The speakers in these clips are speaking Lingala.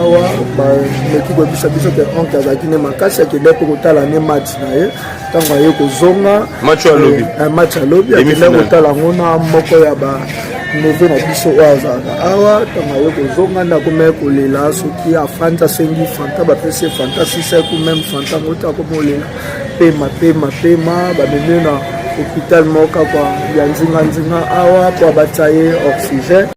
awa baleki koyebisa biso ke oncle azalaki ne makasi akende mpe kotala ne match na ye ntango aye kozonga match alobi akende kotala yango na moko ya baneve na biso oyo azalaka awa ntango aye kozonga nde akomaya kolela soki afandi asengi fanta bapesi fanta 6 ku meme fanta ngo te akomolela pema bamemi na hôpital moko kwa ya nzinga awa po abatia ye oxygène.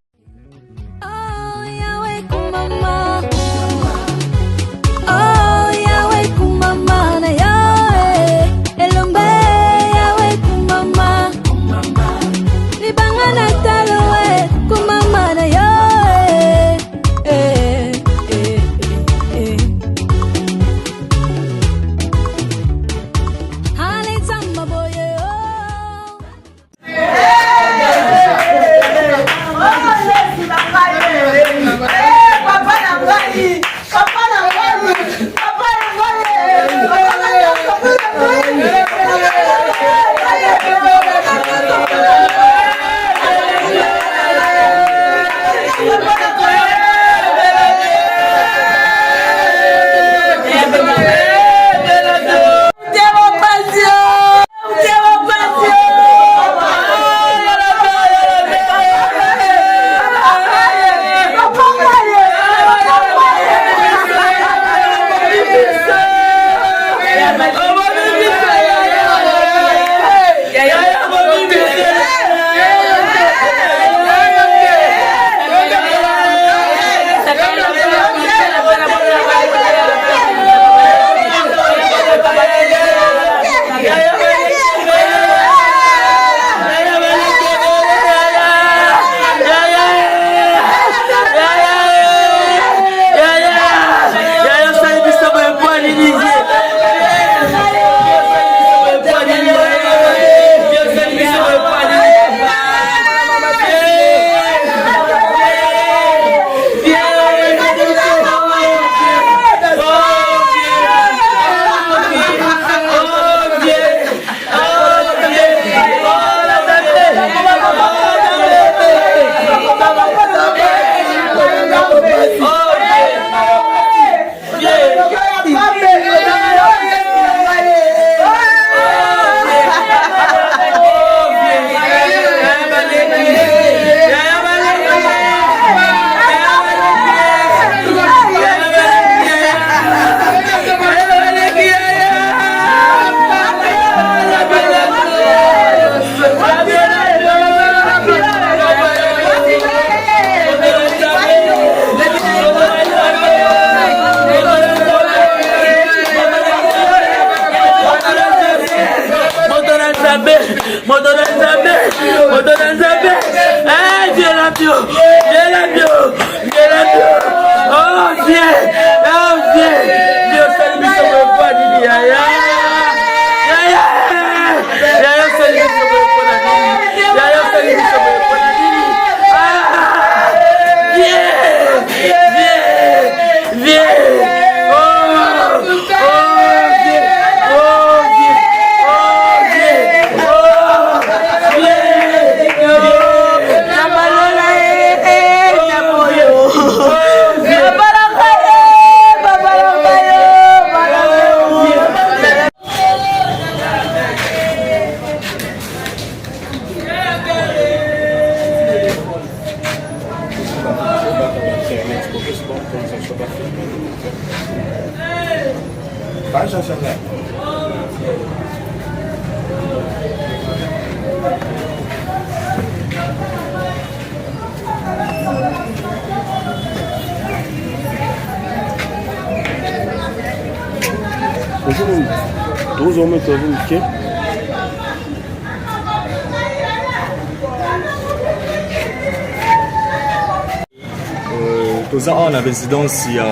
Toza en résidence ya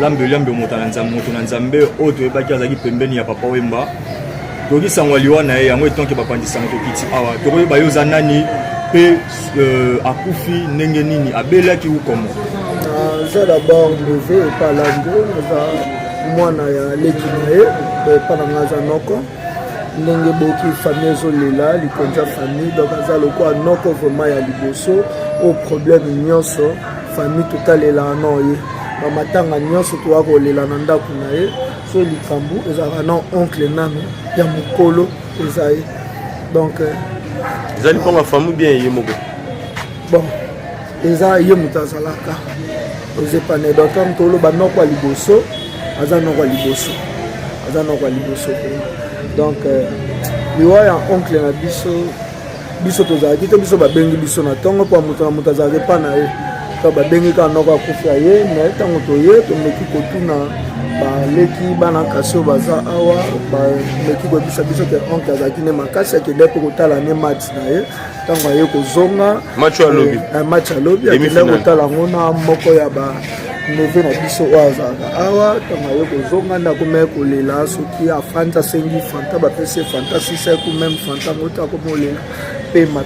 lambe motana nzambe o to ebaki azaki pembeni ya papa Wemba toki sangwa liwa na ye yango etonke bapandisa moto kiti awa tokoyi bayoza nani pe akufi ndenge nini abelaki ukomo za d'abord levé palando za mwana ya leki na ye pana ngaza noko ndenge boki famille ezolela likonza famille donc aza lokwa noko vraiment ya liboso au problème nyonso famille totalela no ye bamatanga nyonso toa kolela na ndako na ye so likambo ezalaka na oncle nano ya mokolo eza ye donc ezali mponga famille bien ye moko bon eza ye moto azalaka ozepane donc ntango toloba noko ya liboso aza noko ya liboso donc liwa ya oncle na biso tozalaki te biso babengi biso na ntongo mpo moto na moto azalaki epa na ye to babengi kaka noko akufi ya ye me ntango toye tomeki kotuna baleki bana kasi oyo baza awa bameki koyebisa biso ke oncle azalaki ne makasi akende mpe kotala ne match na ye ntango aye kozonga match alobi akende kotala yango na moko ya neve na biso oyo azalaka awa ntango aye kozonga ndako me kolela soki afandi asengi fanta bapesi fanta siseku meme fanta ngota akomolela pema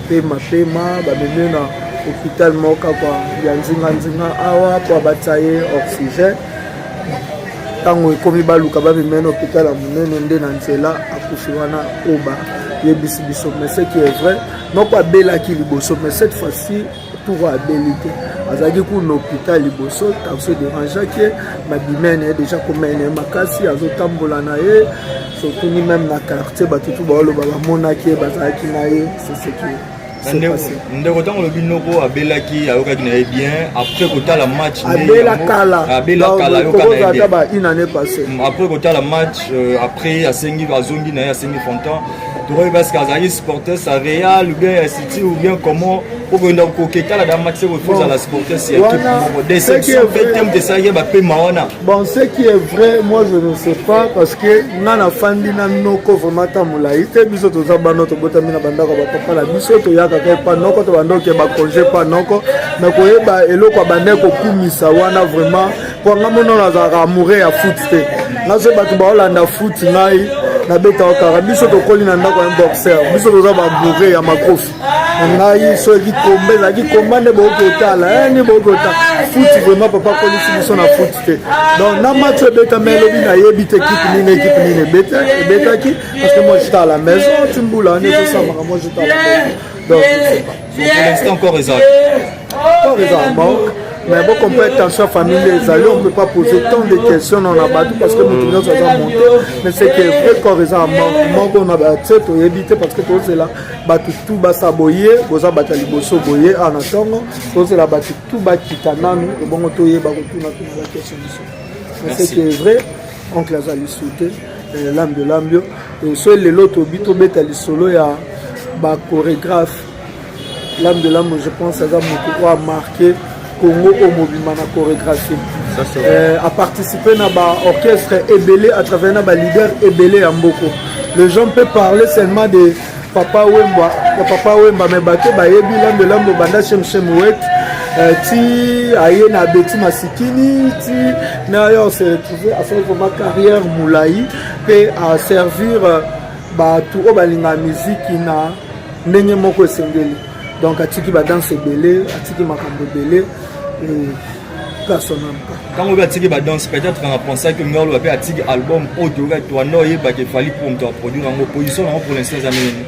bamemi na hôpital moko kaka ya nzinga awa mpo abatia ye oxygène ntango ekomi baluka bamemi na hôpital ya monene nde na nzela akufi wana oyo bayebisi biso mais ce qui est vrai noko abelaki liboso mais cette fois-ci pour abeli te azalaki kuna hôpital liboso taso dérangeaki ye babimene ye déjà komene ye makasi azotambola na ye surtout ni même na quartier bato tu baoloba bamonaki ye bazalaki na ye c'est ce qui ndeko ntango olobi noko abelaki ayokaki na ye bien après kotala match abelakala ba une année passée après kotala match après asengi azongi na ye asengi fontan tokoyi parce que azalaki supporter sa Real ou bien ya City ou bien comment okenda koketala da match kofuza la supporter si équipe déception bêtem de ça yeba pe maona bon ce qui est vrai moi je ne sais pas parce que nana fandi na noko vraiment tamula ite biso toza bano to botami na bandako ba papa la biso to yaka ka pa noko to bandoke ba congé pa noko na koyeba eloko bandeko kumisa wana vraiment pour ngamono na za amoureux ya foot te na so batu ba olanda foot ngai na beta okara biso to koli na ndako ya boxer biso toza ba bourré ya makofi ngai so ki komba ne bokotala ni bokota foot vraiment papa koli biso na foot te donc na match beta melobi na yebite équipe nini beta ki parce que moi j'étais à la maison timbula ne so ça moi j'étais à la maison donc pour l'instant encore exact mais bon, qu'on peut être tension familiale, on ne peut pas poser tant de questions dans la bateau parce que nous devons monter. Mais c'est que vrai qu'on est en manque, on a battu, on a évité parce que tout c'est là, battu tout bas saboyer, vous avez battu les bossos boyer en attendant, tout c'est là, battu tout bas qui t'aname, et bon, on a eu la question du mais c'est que vrai, oncle a sauté, l'âme de l'ambio, et sur les lots, au bête à l'isolo, il y a un chorégraphe, l'âme de l'ambio, je pense, ça a marqué. Congo au mobile na chorégraphie a participé à l'orchestre Ebélé à travers na leader Ebélé à Mboko. Les gens peuvent parler seulement de Papa Wemba mais bato ba yebi lambe lambo banda shemwet ti aye na beti masikini ti na yo se retrouver à faire vraiment carrière moulaï et à servir bato o balinga musique na ndenge moko esengeli. Donc atiki ba danse belé, atiki makambo belé et personnellement. Quand on va atiki ba danse peut-être on a pensé que ngalo va faire atiki album audio ga toi no yeba que fallait pour me produire en opposition pour l'instant zameni.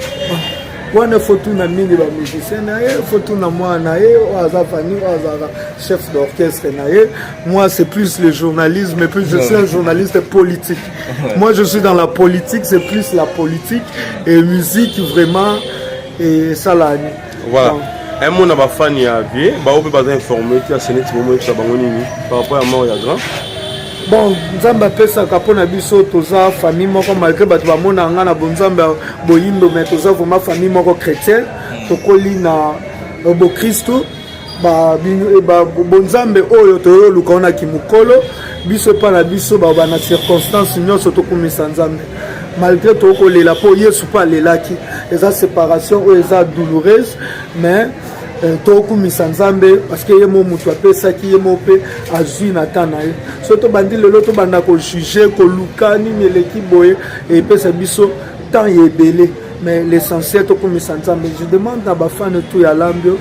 Wana photo na mingi ba musicien na ye, photo na moi na ye, oza fani oza chef d'orchestre na ye. Moi c'est plus le journalisme mais plus je suis un journaliste politique. Moi je suis dans la politique, c'est plus la politique et musique vraiment et ça là. Voilà. Un monde n'a fan ya vie, bah on peut pas informer qui a séné moment que ça bangonini par rapport à mort ya grand. Bon, nzamba pesa kapona biso toza famille moko malgré bato ba mona nga na bonzamba boyindo mais toza vraiment famille moko chrétienne tokoli na bo Kristo ba bonzambe oyo toyo lukona kimukolo biso pa na biso ba na circonstance nyonso tokumisa nzambe malgré tout que la po yesu pas les laki eza séparation ou eza douloureuse mais toku misanzambe parce que yemo mutu apesa ki yemo pe azui na tana ye soto bandi lelo to banda ko juger ko lukani meleki boye et pesa biso tant yebele mais l'essentiel toku misanzambe je demande na ba fan tout ya lambio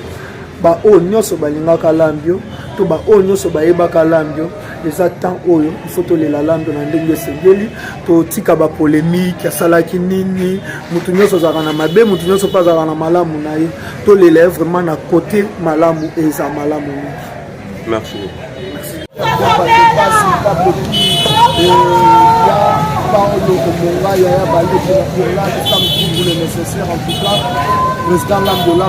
ba o nyoso balingaka lambio to ba o nyoso bayebaka lambio eza temps oyo il faut tolela lambio na ndenge esengeli totika ba polémique asalaki nini mutu nyoso azalaka na mabe mutu nyoso pa azalaka na malamu na ye tolela vraiment na côté malamu eza malamu. Merci. le nécessaire en tout cas. Président Lambo a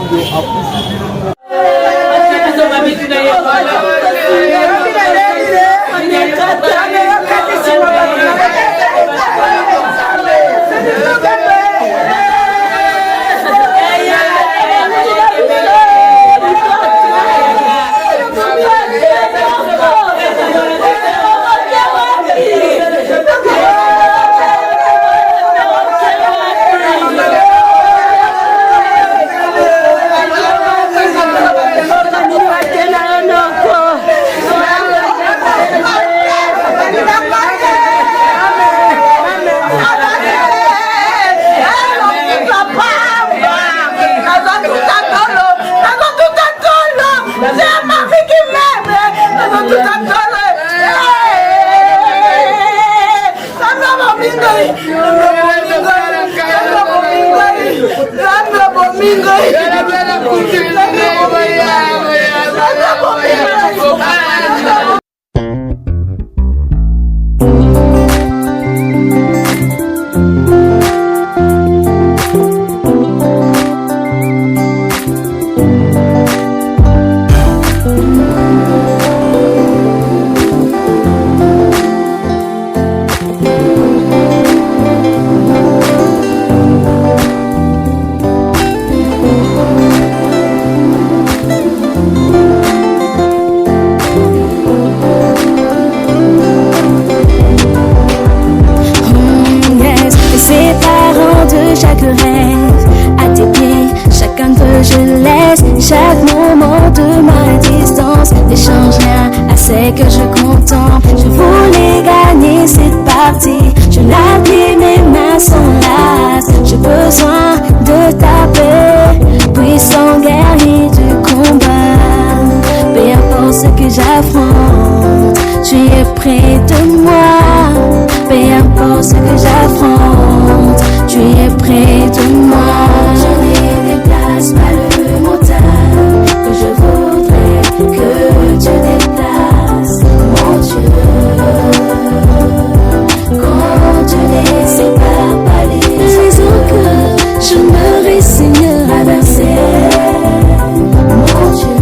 que je contemple, je voulais gagner cette partie. Je l'appuie, mes mains sont lasses. J'ai besoin de ta paix, puissant guerrier du combat. Peu importe ce que j'affronte, tu es près de moi. Peu importe ce que j'affronte, tu es près de moi. Je ne déplace pas le montagne que je voudrais que tu déplaces. Mon Dieu, quand tu les sépares par les raisons que je me résigne à verser. Mon Dieu,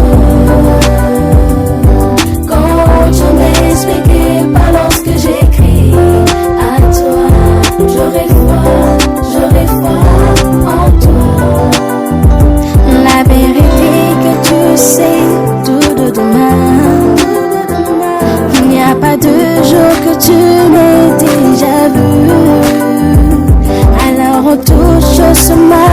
quand tu m'expliques pas lorsque j'écris à toi, j'aurai foi en toi. La vérité que tu sais tout de demain. Il n'y a pas de jour que tu n'aies déjà vu. Alors on touche ce mal.